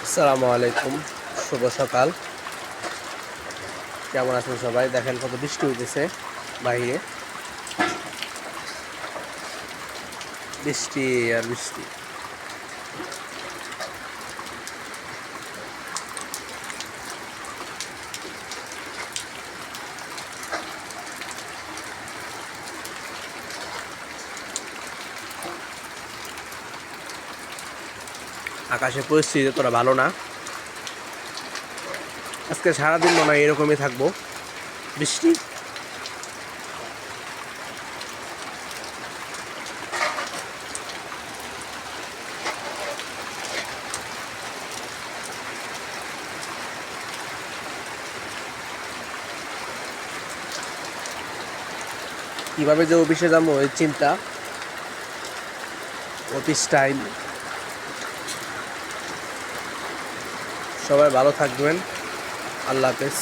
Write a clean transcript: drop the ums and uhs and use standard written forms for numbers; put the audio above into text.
আসসালামু আলাইকুম, শুভ সকাল। কেমন আছেন সবাই? দেখেন কত বৃষ্টি হইতেছে বাইরে, বৃষ্টি আর বৃষ্টি। আকাশের পরিস্থিতি তোরা ভালো না। আজকে সারাদিন মনে হয় এরকমই থাকবো, বৃষ্টি। কিভাবে যে অফিসে যাবো এই চিন্তা, অফিস টাইম। সবাই ভালো থাকবেন, আল্লাহ হাফেজ।